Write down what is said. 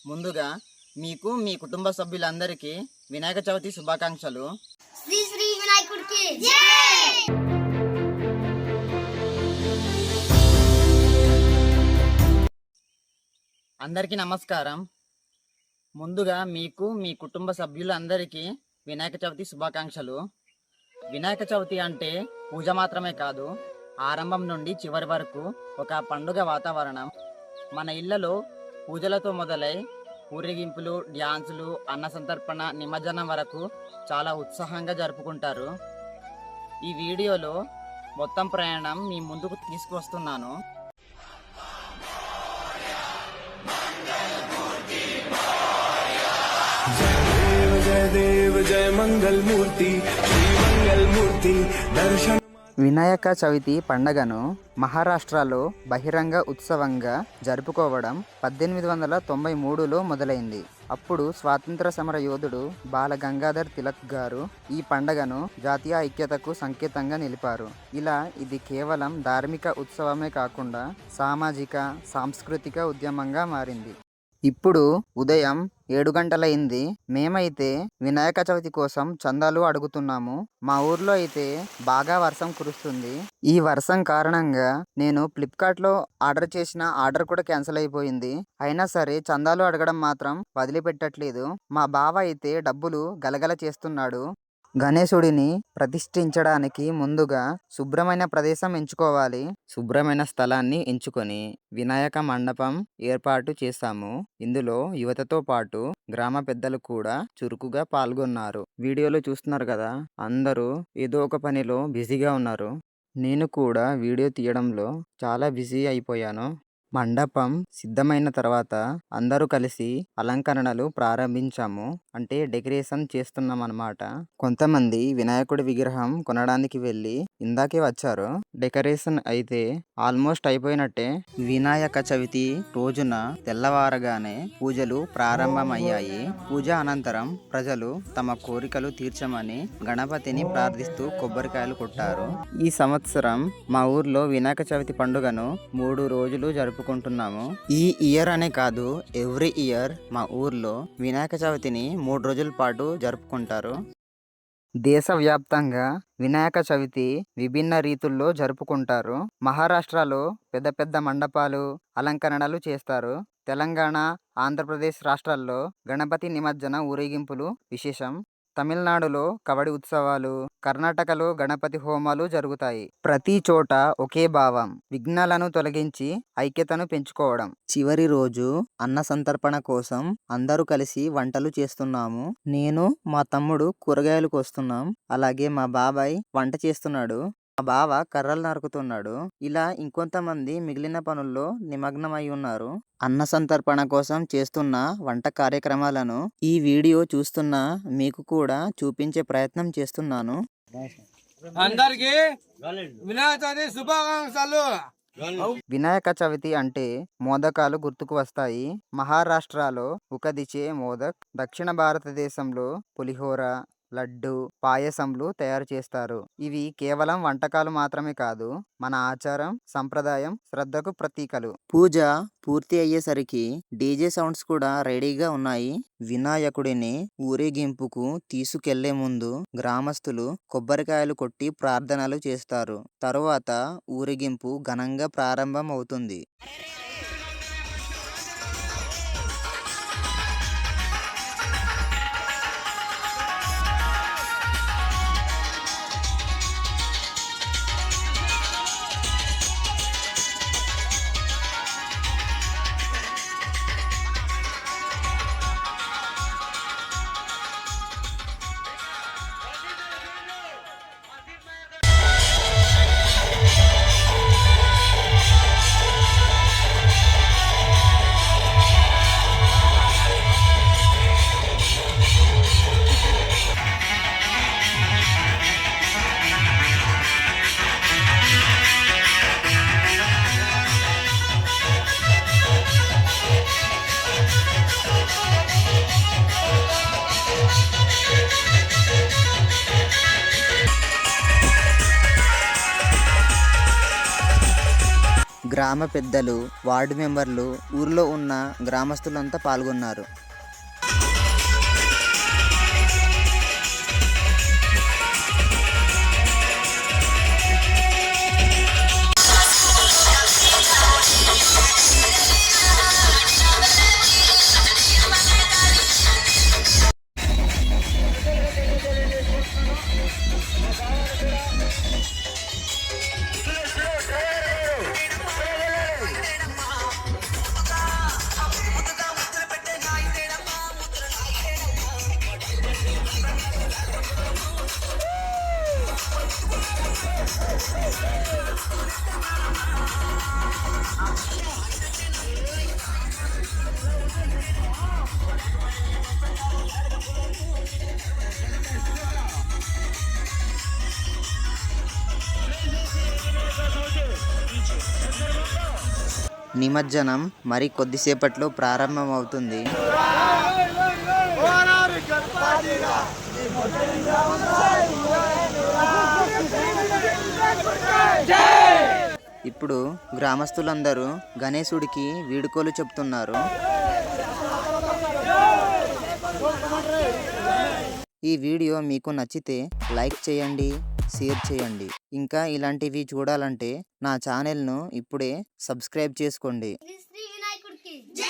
ముందుగా మీకు మీ కుటుంబ సభ్యులందరికీ వినాయక చవితి శుభాకాంక్షలు. శ్రీ శ్రీ వినాయకుడికి జై. అందరికీ నమస్కారం. ముందుగా మీకు మీ కుటుంబ సభ్యులందరికీ వినాయక చవితి శుభాకాంక్షలు. వినాయక చవితి అంటే పూజ మాత్రమే కాదు, ఆరంభం నుండి చివరి వరకు ఒక పండుగ వాతావరణం. మన ఇళ్లలో పూజలతో మొదలై ఊరేగింపులు, డ్యాన్సులు, అన్న సంతర్పణ, నిమజ్జనం వరకు చాలా ఉత్సాహంగా జరుపుకుంటారు. ఈ వీడియోలో మొత్తం ప్రయాణం మీ ముందుకు తీసుకువస్తున్నాను. जय देव जय मंगल मूर्ति श्री मंगल मूर्ति दर्शन. వినాయక చవితి పండగను మహారాష్ట్రలో బహిరంగ ఉత్సవంగా జరుపుకోవడం 1893లో మొదలైంది. అప్పుడు స్వాతంత్ర సమర యోధుడు బాల గంగాధర్ తిలక్ గారు ఈ పండగను జాతీయ ఐక్యతకు సంకేతంగా నిలిపారు. ఇలా ఇది కేవలం ధార్మిక ఉత్సవమే కాకుండా సామాజిక, సాంస్కృతిక ఉద్యమంగా మారింది. ఇప్పుడు ఉదయం 7 గంటలైంది. మేమైతే వినాయక చవితి కోసం చందాలు అడుగుతున్నాము. మా ఊర్లో అయితే బాగా వర్షం కురుస్తుంది. ఈ వర్షం కారణంగా నేను ఫ్లిప్కార్ట్లో ఆర్డర్ చేసిన ఆర్డర్ కూడా క్యాన్సిల్ అయిపోయింది. అయినా సరే చందాలు అడగడం మాత్రం వదిలిపెట్టట్లేదు. మా బావ అయితే డబ్బులు గలగల చేస్తున్నాడు. గణేశుడిని ప్రతిష్ఠించడానికి ముందుగా శుభ్రమైన ప్రదేశం ఎంచుకోవాలి. శుభ్రమైన స్థలాన్ని ఎంచుకొని వినాయక మండపం ఏర్పాటు చేశాము. ఇందులో యువతతో పాటు గ్రామ పెద్దలు కూడా చురుకుగా పాల్గొన్నారు. వీడియోలో చూస్తున్నారు కదా, అందరూ ఏదో ఒక పనిలో బిజీగా ఉన్నారు. నేను కూడా వీడియో తీయడంలో చాలా బిజీ అయిపోయాను. మండపం సిద్ధమైన తర్వాత అందరూ కలిసి అలంకరణలు ప్రారంభించాము. అంటే డెకరేషన్ చేస్తున్నాం అన్నమాట. కొంతమంది వినాయకుడి విగ్రహం కొనడానికి వెళ్ళి ఇందాకే వచ్చారు. డెకరేషన్ అయితే ఆల్మోస్ట్ అయిపోయినట్టే. వినాయక చవితి రోజున తెల్లవారగానే పూజలు ప్రారంభమయ్యాయి. పూజ అనంతరం ప్రజలు తమ కోరికలు తీర్చమని గణపతిని ప్రార్థిస్తూ కొబ్బరికాయలు కొట్టారు. ఈ సంవత్సరం మా ఊర్లో వినాయక చవితి పండుగను 3 రోజులు జరుపుకుంటున్నాము. ఈ ఇయర్ అనే కాదు, ఎవ్రీ ఇయర్ మా ఊర్లో వినాయక చవితిని 3 రోజుల పాటు జరుపుకుంటారు. దేశవ్యాప్తంగా వినాయక చవితి విభిన్న రీతుల్లో జరుపుకుంటారు. మహారాష్ట్రలో పెద్ద పెద్ద మండపాలు, అలంకరణలు చేస్తారు. తెలంగాణ, ఆంధ్రప్రదేశ్ రాష్ట్రాల్లో గణపతి నిమజ్జన ఊరేగింపులు విశేషం. తమిళనాడులో కబడ్డీ ఉత్సవాలు, కర్ణాటకలో గణపతి హోమాలు జరుగుతాయి. ప్రతి చోట ఒకే భావం, విఘ్నాలను తొలగించి ఐక్యతను పెంచుకోవడం. చివరి రోజు అన్న సంతర్పణ కోసం అందరూ కలిసి వంటలు చేస్తున్నాము. నేను, మా తమ్ముడు కూరగాయలు కోస్తున్నాం. అలాగే మా బాబాయ్ వంట చేస్తున్నాడు. మా బావ కర్రలు నరుకుతున్నాడు. ఇలా ఇంకొంతమంది మిగిలిన పనుల్లో నిమగ్నమై ఉన్నారు. అన్న సంతర్పణ కోసం చేస్తున్న వంట కార్యక్రమాలను ఈ వీడియో చూస్తున్న మీకు కూడా చూపించే ప్రయత్నం చేస్తున్నాను. అందరికీ వినాయక చవితి శుభాకాంక్షలు. వినాయక చవితి అంటే మోదకాలు గుర్తుకు వస్తాయి. మహారాష్ట్రలో ఉకదిచే మోదక్, దక్షిణ భారతదేశంలో పులిహోర, లడ్డు, పాయసంలు తయారు చేస్తారు. ఇవి కేవలం వంటకాలు మాత్రమే కాదు, మన ఆచారం, సంప్రదాయం, శ్రద్ధకు ప్రతీకలు. పూజ పూర్తి అయ్యేసరికి డీజే సౌండ్స్ కూడా రెడీగా ఉన్నాయి. వినాయకుడిని ఊరేగింపుకు తీసుకెళ్లే ముందు గ్రామస్తులు కొబ్బరికాయలు కొట్టి ప్రార్థనలు చేస్తారు. తరువాత ఊరేగింపు ఘనంగా ప్రారంభం అవుతుంది. గ్రామ పెద్దలు, వార్డు మెంబర్లు, ఊర్లో ఉన్న గ్రామస్తులంతా పాల్గొన్నారు. నిమజ్జనం మరి కొద్దిసేపట్లో ప్రారంభమవుతుంది. ఇప్పుడు గ్రామస్తులందరూ గణేశుడికి వీడుకోలు చెప్తున్నారు. ఈ వీడియో మీకు నచ్చితే లైక్ చేయండి, షేర్ చేయండి. ఇంకా ఇలాంటివి చూడాలంటే నా ఛానల్ను ఇప్పుడే సబ్స్క్రైబ్ చేసుకోండి. శ్రీ వినాయకుడికి జై.